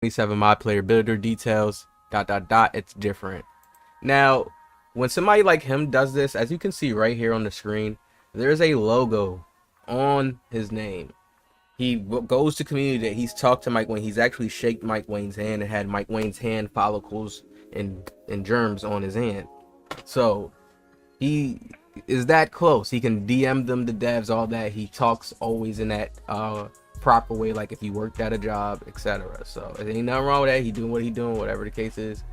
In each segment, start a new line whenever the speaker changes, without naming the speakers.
27 my player builder details, ... It's different. Now, when somebody like him does this, as you can see right here on the screen, there's a logo on his name. He goes to community day. He's talked to Mike Wayne. He's actually shaked Mike Wayne's hand and had Mike Wayne's hand follicles and germs on his hand. So he is that close. He can DM them, the devs, all that. He talks always in that proper way, like if you worked at a job, etc. So there ain't nothing wrong with that. He doing what he doing, whatever the case is.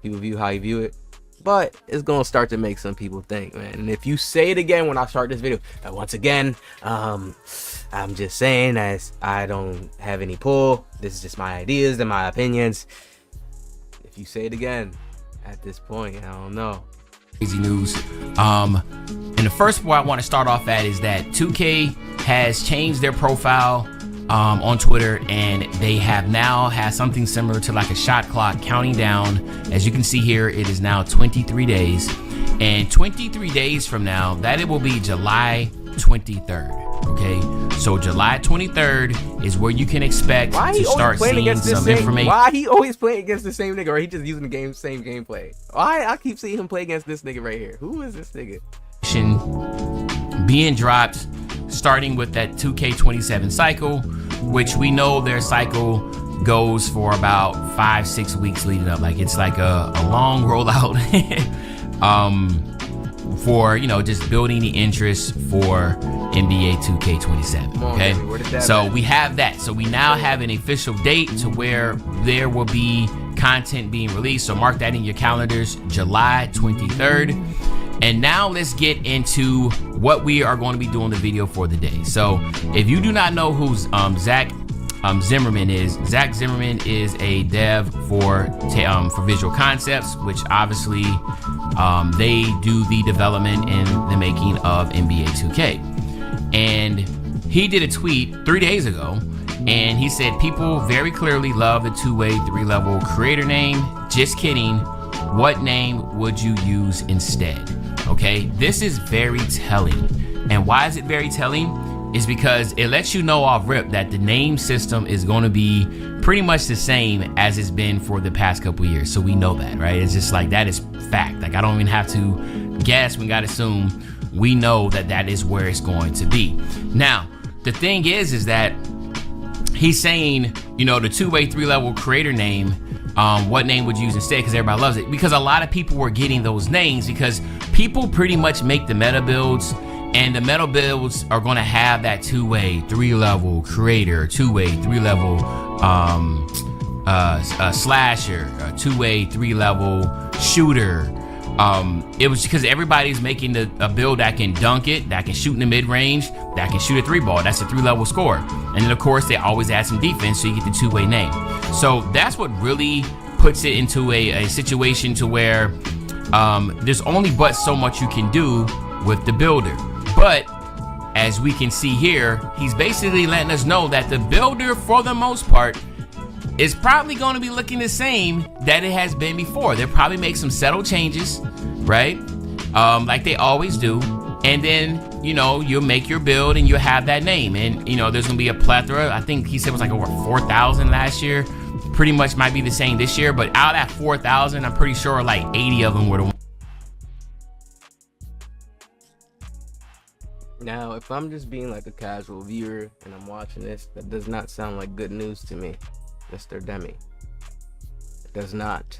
He will view how he view it. But it's gonna start to make some people think, man. And if you say it again when I start this video, once again, I'm just saying as I don't have any pull. This is just my ideas and my opinions. If you say it again at this point, I don't know.
Crazy news. And the first point I want to start off at is that 2K has changed their profile on Twitter, and they have now had something similar to like a shot clock counting down. As you can see here, it is now 23 days, and 23 days from now, that it will be July 23rd. Okay, so July 23rd is where you can expect to start seeing some information.
Why he always playing against the same nigga, or he just using the same gameplay? Why I keep seeing him play against this nigga right here? Who is this nigga?
Being dropped starting with that 2K27 cycle, which we know their cycle goes for about 5-6 weeks leading up. Like it's like a long rollout for, you know, just building the interest for NBA 2K27. Okay, so we have that. So we now have an official date to where there will be content being released. So mark that in your calendars, July 23rd. And now let's get into what we are going to be doing the video for the day. So if you do not know who Zach Zimmerman is, Zach Zimmerman is a dev for Visual Concepts, which obviously they do the development and the making of NBA 2K. And he did a tweet 3 days ago, and he said people very clearly love the two-way, three-level creator name. Just kidding. What name would you use instead? Okay, this is very telling. And why is it very telling? Is because it lets you know off rip that the name system is going to be pretty much the same as it's been for the past couple years. So we know that, right? It's just like, that is fact. Like, I don't even have to guess. We got to assume. We know that that is where it's going to be. Now, the thing is that he's saying, you know, the two-way, three-level creator name, what name would you use instead? Because everybody loves it. Because a lot of people were getting those names because people pretty much make the meta builds, and the meta builds are going to have that two-way, three-level creator, two-way, three-level slasher, two-way, three-level shooter. It was because everybody's making a build that can dunk it, that can shoot in the mid-range, that can shoot a three ball. That's a three-level score. And then of course they always add some defense, so you get the two-way name. So that's what really puts it into a situation to where there's only but so much you can do with the builder. But as we can see here, he's basically letting us know that the builder, for the most part, is probably going to be looking the same that it has been before. They'll probably make some subtle changes, right? Like they always do. And then, you know, you'll make your build and you'll have that name. And, you know, there's going to be a plethora. I think he said it was like over 4,000 last year. Pretty much might be the same this year. But out of that 4,000, I'm pretty sure like 80 of them were the ones.
Now, if I'm just being like a casual viewer and I'm watching this, that does not sound like good news to me, Mr. Demi. It does not.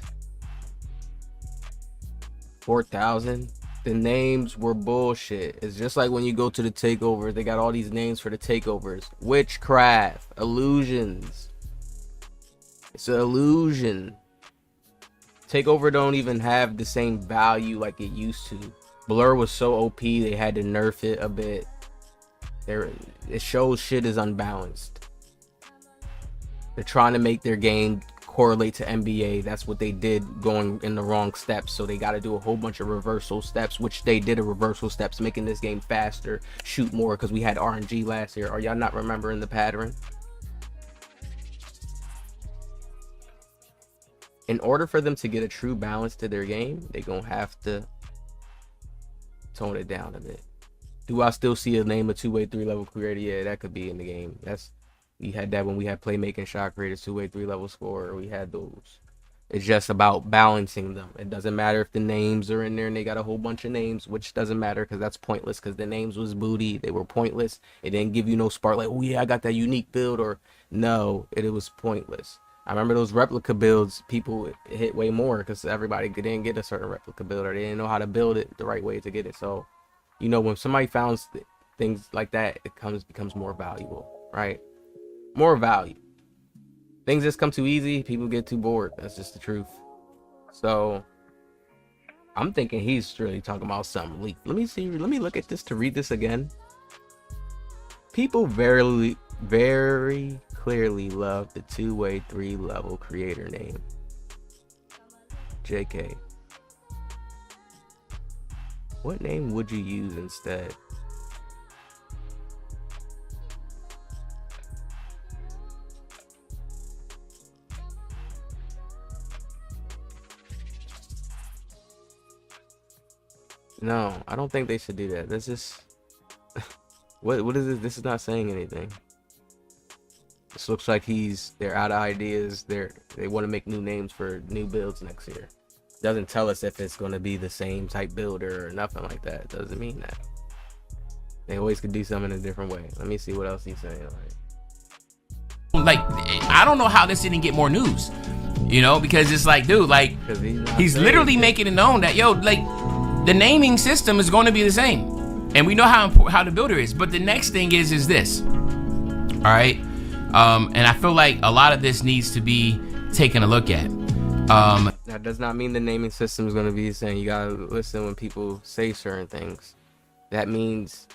4,000? The names were bullshit. It's just like when you go to the takeover, they got all these names for the takeovers. Witchcraft, illusions. It's an illusion. Takeover don't even have the same value like it used to. Blur was so OP, they had to nerf it a bit. It shows shit is unbalanced. They're trying to make their game correlate to NBA. That's what they did, going in the wrong steps. So they got to do a whole bunch of reversal steps, which they did a reversal steps, making this game faster, shoot more, because we had RNG last year. Are y'all not remembering the pattern? In order for them to get a true balance to their game, they're going to have to tone it down a bit. Do I still see a name of two-way, three-level creator? Yeah, that could be in the game. We had that when we had playmaking, shot creators, 2-way, 3-level scorer. We had those. It's just about balancing them. It doesn't matter if the names are in there and they got a whole bunch of names, which doesn't matter because that's pointless because the names was booty. They were pointless. It didn't give you no spark like, oh yeah, I got that unique build, or no, it was pointless. I remember those replica builds, people hit way more because everybody didn't get a certain replica build or they didn't know how to build it the right way to get it. So, you know, when somebody found things like that, it becomes more valuable, right? More value. Things just come too easy, people get too bored. That's just the truth. So I'm thinking he's really talking about something leaked. Let me look at this to read this again. People very clearly love the 2-way, 3-level creator name. JK. What name would you use instead? No, I don't think they should do that. That's just what is this? This is not saying anything. This looks like they're out of ideas. They want to make new names for new builds next year. Doesn't tell us if it's going to be the same type builder or nothing like that. Doesn't mean that. They always could do something in a different way. Let me see what else he's saying.
Like I don't know how this didn't get more news, you know, because it's like, dude, like he's literally making it known that, yo, like the naming system is going to be the same, and we know how the builder is. But the next thing is this, all right, and I feel like a lot of this needs to be taken a look at.
That does not mean the naming system is going to be the same. You gotta listen when people say certain things. That means,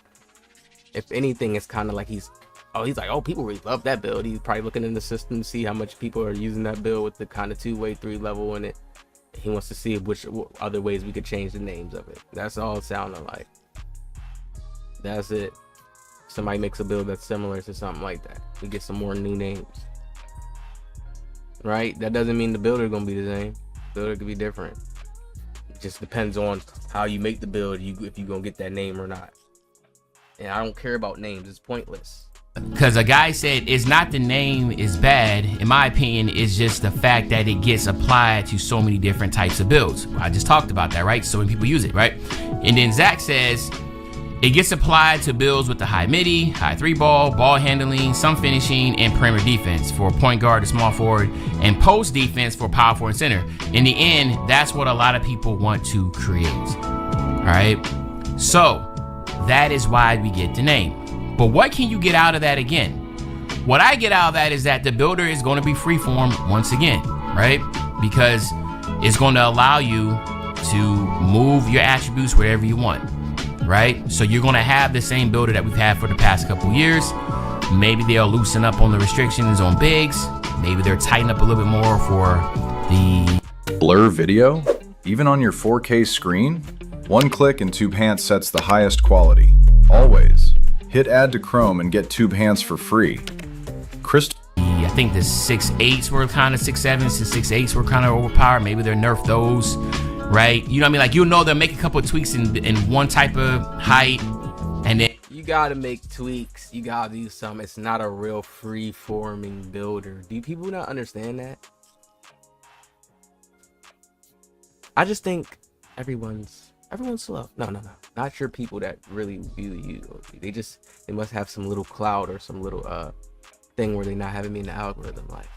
if anything, it's kind of like he's like, oh, people really love that build. He's probably looking in the system to see how much people are using that build with the kind of 2-way, 3-level in it. He wants to see which other ways we could change the names of it. That's all it sounded like. That's it. Somebody makes a build that's similar to something like that. We get some more new names. Right? That doesn't mean the builder is going to be the same. The builder could be different. It just depends on how you make the build, if you're going to get that name or not. And I don't care about names. It's pointless.
Because a guy said it's not the name is bad. In my opinion, it's just the fact that it gets applied to so many different types of builds. I just talked about that, right? So many people use it, right? And then Zach says it gets applied to builds with the high midi, high 3-ball, ball handling, some finishing, and perimeter defense for point guard to small forward, and post defense for power forward and center. In the end, that's what a lot of people want to create. All right? So that is why we get the name. But what can you get out of that again? What I get out of that is that the builder is going to be freeform once again, right? Because it's going to allow you to move your attributes wherever you want, right? So you're going to have the same builder that we've had for the past couple years. Maybe they'll loosen up on the restrictions on bigs. Maybe they'll tighten up a little bit more for the
blur video. Even on your 4K screen, one click and Tube Pants sets the highest quality. Always. Hit add to Chrome and get Tube Pants for free.
I think the 6.8s were kind of 6.7s, the 6.8s were kind of overpowered. Maybe they're nerfed those, right? You know what I mean? Like, they'll make a couple of tweaks in one type of height, and then
you gotta make tweaks. You gotta do something. It's not a real free-forming builder. Do people not understand that? I just think everyone's slow. No. Not sure people that really view you. They must have some little cloud or some little thing where they're not having me in the algorithm. Like,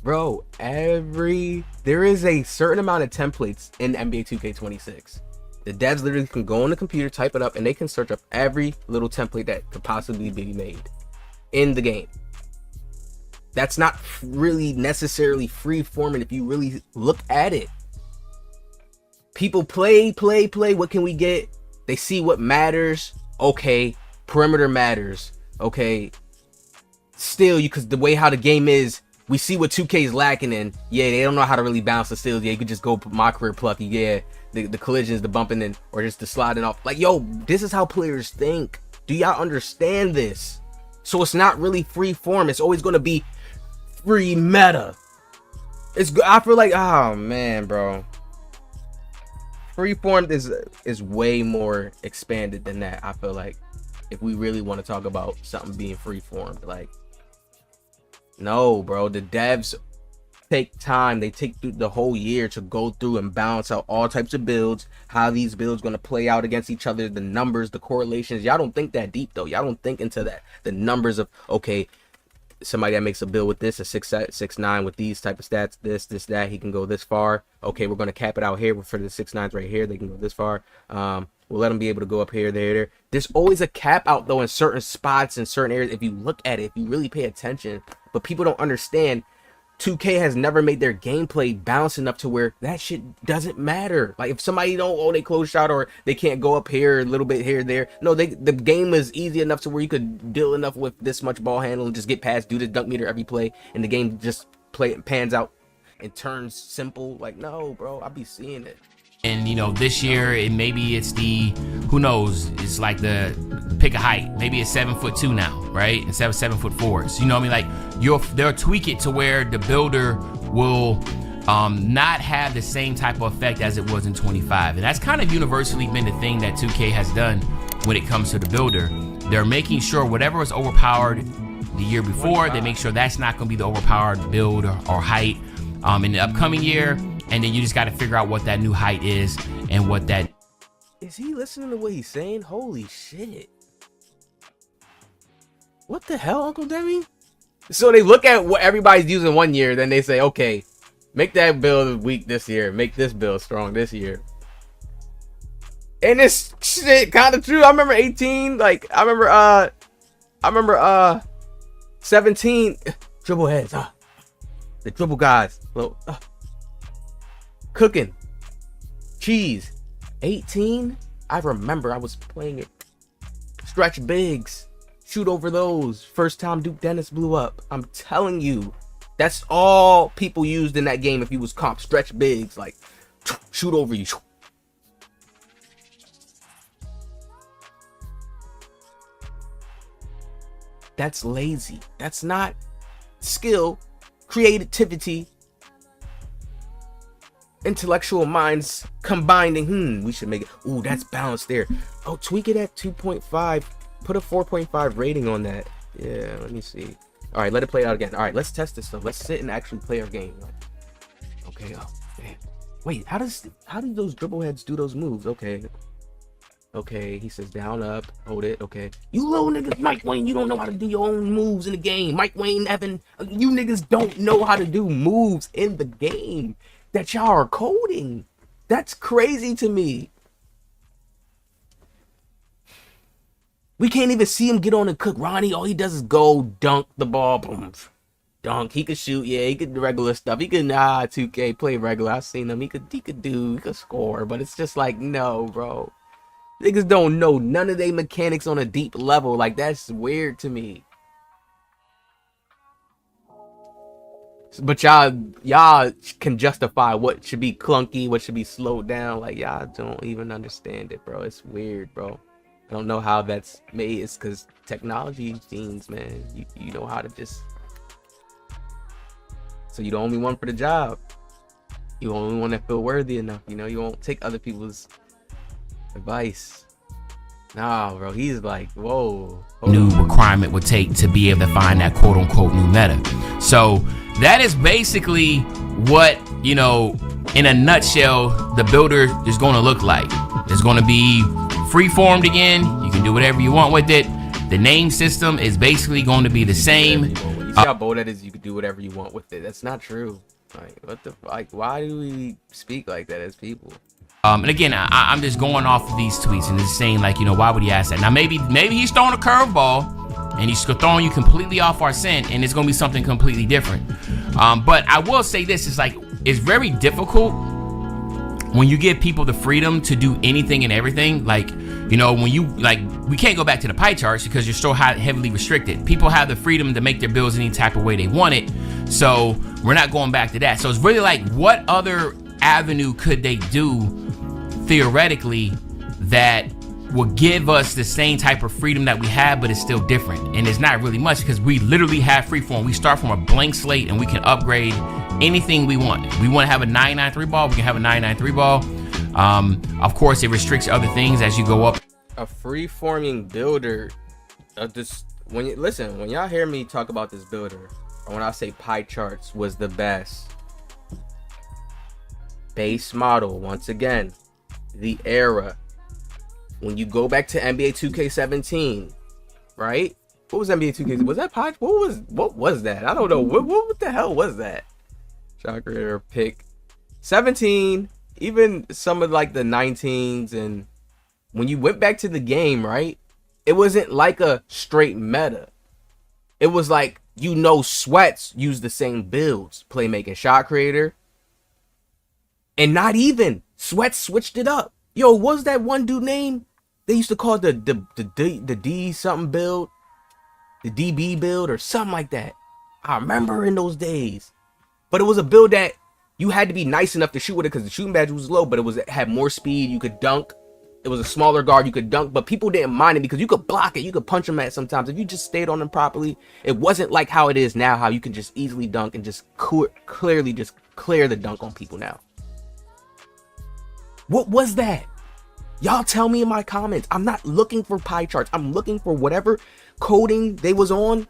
bro, there is a certain amount of templates in NBA 2K26. The devs literally can go on the computer, type it up, and they can search up every little template that could possibly be made in the game. That's not really necessarily free forming if you really look at it. People play. What can we get? They see what matters. Okay, perimeter matters. Okay, still, because the way how the game is, we see what 2K is lacking in. Yeah, they don't know how to really bounce the steals. Yeah, you could just go my career plucky. Yeah, the collisions, the bumping in, or just the sliding off. Like, yo, this is how players think. Do y'all understand this? So it's not really free form. It's always gonna be free meta. I feel like, oh man, bro. Freeform is way more expanded than that. I feel like if we really want to talk about something being free-formed. Like, no, bro, the devs take time. They take through the whole year to go through and balance out all types of builds, how these builds going to play out against each other, the numbers, the correlations. Y'all don't think that deep, though. Y'all don't think into that, the numbers of, okay, somebody that makes a build with this, a 6'9" with these type of stats, this, that, he can go this far. Okay, we're going to cap it out here for the 6'9s right here. They can go this far. We'll let them be able to go up here, there. There's always a cap out, though, in certain spots, in certain areas, if you look at it, if you really pay attention. But people don't understand. 2K has never made their gameplay balanced enough to where that shit doesn't matter. Like, if somebody don't, oh, they close shot or they can't go up here a little bit here, there. No, the game is easy enough to where you could deal enough with this much ball handling, just get past, do the dunk meter every play, and the game just pans out and turns simple. Like, no, bro, I be seeing it.
And you know, this year maybe it's the, who knows, it's like the pick a height, maybe it's 7'2" now, right, instead of 7'4". So, you know what I mean, like they'll tweak it to where the builder will not have the same type of effect as it was in 25. And that's kind of universally been the thing that 2K has done when it comes to the builder. They're making sure whatever was overpowered the year before, they make sure that's not going to be the overpowered build or height in the upcoming year. And then you just got to figure out what that new height is and what that...
Is he listening to what he's saying? Holy shit. What the hell, Uncle Demi? So they look at what everybody's using one year, then they say, okay, make that build weak this year, make this build strong this year. And this shit kind of true. I remember 18, like, I remember 17, dribble heads, the dribble guys, well, cooking cheese. 18, I remember I was playing it, stretch bigs, shoot over those. First time Duke Dennis blew up. I'm telling you, that's all people used in that game. If you was comp, stretch bigs, like shoot over you. That's lazy. That's not skill, creativity, intellectual minds combining. We should make it. Ooh, that's balanced there. Oh, tweak it at 2.5. Put a 4.5 rating on that. Yeah, let me see. All right, let it play out again. All right, let's test this stuff. Let's sit and actually play our game. Okay. Oh, man. Wait, how do those dribble heads do those moves? Okay, he says down, up, hold it. Okay, you little niggas, Mike Wayne, you don't know how to do your own moves in the game. Mike Wayne, Evan, you niggas don't know how to do moves in the game that y'all are coding. That's crazy to me. We can't even see him get on and cook. Ronnie, all he does is go dunk the ball, boom, dunk. He could shoot, yeah, he could do regular stuff. He could 2K play regular. I've seen him. He could score, but it's just like, no, bro. Niggas don't know none of their mechanics on a deep level. Like, that's weird to me. But y'all can justify what should be clunky, what should be slowed down. Like, y'all don't even understand it, bro. It's weird, bro. I don't know how that's made. It's because technology things, man. You know how to just... So you're the only one for the job. You're the only one that feel worthy enough. You know, you won't take other people's advice. Nah, bro, he's like, whoa.
New requirement would take to be able to find that quote unquote new meta. So that is basically what, you know, in a nutshell, the builder is going to look like. It's going to be free-formed again. You can do whatever you want with it. The name system is basically going to be the same.
You see how bold that is? You can do whatever you want with it. That's not true. Like, what the, like, why do we speak like that as people?
And again, I'm just going off of these tweets and just saying, like, you know, why would he ask that? Now, maybe he's throwing a curveball and he's throwing you completely off our scent, and it's going to be something completely different. But I will say this, is like, it's very difficult when you give people the freedom to do anything and everything. Like, you know, when you, like, we can't go back to the pie charts because you're so heavily restricted. People have the freedom to make their bills any type of way they want it. So we're not going back to that. So it's really like, what other avenue could they do theoretically that will give us the same type of freedom that we have, but it's still different? And it's not really much, because we literally have freeform. We start from a blank slate and we can upgrade anything we want. We want to have a 993 ball, we can have a 993 ball. Of course, it restricts other things as you go up.
A free-forming builder Just when you listen, when y'all hear me talk about this builder, or when I say pie charts was the best base model, once again, the era. When you go back to NBA 2K17, right? What was NBA 2K? Was that pie? What was that? I don't know. What the hell was that? Shot creator pick 17, even some of like the 19s, and when you went back to the game, right? It wasn't like a straight meta. It was like, sweats use the same builds, playmaking, shot creator, and not even sweats switched it up. Yo, what was that one dude name? They used to call the D something build, the DB build or something like that. I remember in those days, but it was a build that you had to be nice enough to shoot with it because the shooting badge was low, but it had more speed. You could dunk. It was a smaller guard, you could dunk, but people didn't mind it because you could block it. You could punch them at sometimes. If you just stayed on them properly, it wasn't like how it is now, how you can just easily dunk and just clearly just clear the dunk on people now. What was that? Y'all tell me in my comments. I'm not looking for pie charts. I'm looking for whatever coding they was on,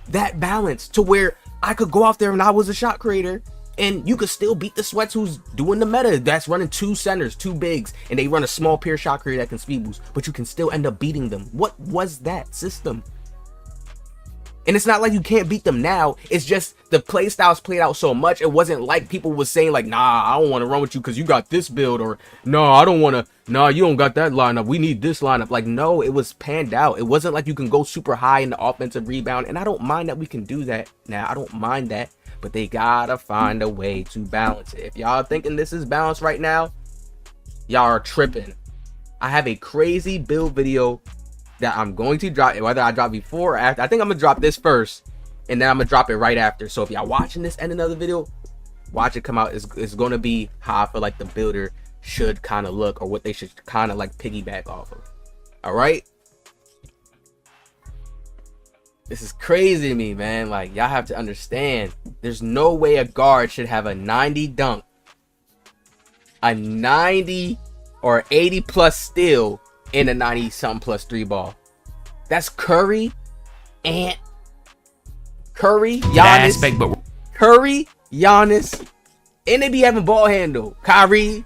that balance to where I could go out there and I was a shot creator and you could still beat the sweats who's doing the meta that's running 2 centers, 2 bigs, and they run a small pair shot creator that can speed boost, but you can still end up beating them. What was that system? And it's not like you can't beat them now. It's just the play styles played out so much. It wasn't like people was saying like, nah, I don't want to run with you because you got this build, or no, I don't want to. No, you don't got that lineup. We need this lineup. Like, no, it was panned out. It wasn't like you can go super high in the offensive rebound. And I don't mind that we can do that now. I don't mind that. But they gotta find a way to balance it. If y'all thinking this is balanced right now, y'all are tripping. I have a crazy build video that I'm going to drop, whether I drop before or after. I think I'm gonna drop this first, and then I'm gonna drop it right after. So if y'all watching this and another video, watch it come out. It's gonna be how I feel like the builder should kind of look, or what they should kind of like piggyback off of. All right. This is crazy to me, man. Like, y'all have to understand, there's no way a guard should have a 90 dunk, a 90 or 80 plus steal, in a 90 something plus 3 ball. That's Curry, Giannis, Curry, Giannis, and they be having ball handle. Kyrie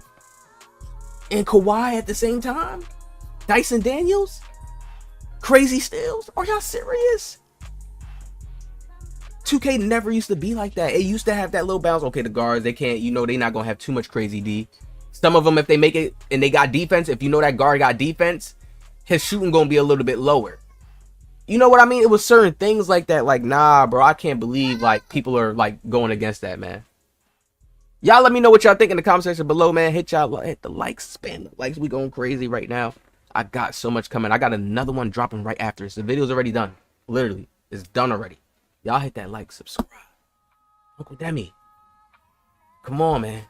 and Kawhi at the same time. Dyson Daniels, crazy steals. Are y'all serious? 2K never used to be like that. It used to have that little bounce. Okay, the guards, they can't, they not gonna have too much crazy D. Some of them, if they make it and they got defense, if that guard got defense, his shooting gonna be a little bit lower. You know what I mean? It was certain things like that. Like, nah, bro, I can't believe like people are like going against that, man. Y'all let me know what y'all think in the comment section below, man. Hit the likes, spam the likes. We going crazy right now. I got so much coming. I got another one dropping right after this. The video's already done. Literally, it's done already. Y'all hit that like, subscribe. Uncle Demi. Come on, man.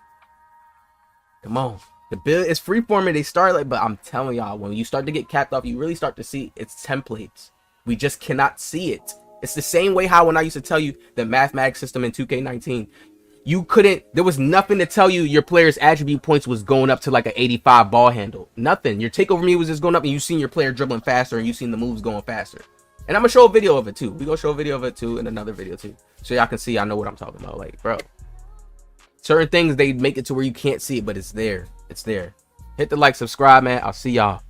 Come on. The build is freeforming. They start like, but I'm telling y'all, when you start to get capped off, you really start to see its templates. We just cannot see it. It's the same way how when I used to tell you the mathematics system in 2K19, you couldn't, there was nothing to tell you your player's attribute points was going up to like an 85 ball handle. Nothing. Your takeover me was just going up, and you seen your player dribbling faster, and you seen the moves going faster. And I'm gonna show a video of it too. We gonna show a video of it too in another video too, so y'all can see I know what I'm talking about. Like, bro, certain things they make it to where you can't see it, but it's there. It's there. Hit the like, subscribe, man. I'll see y'all.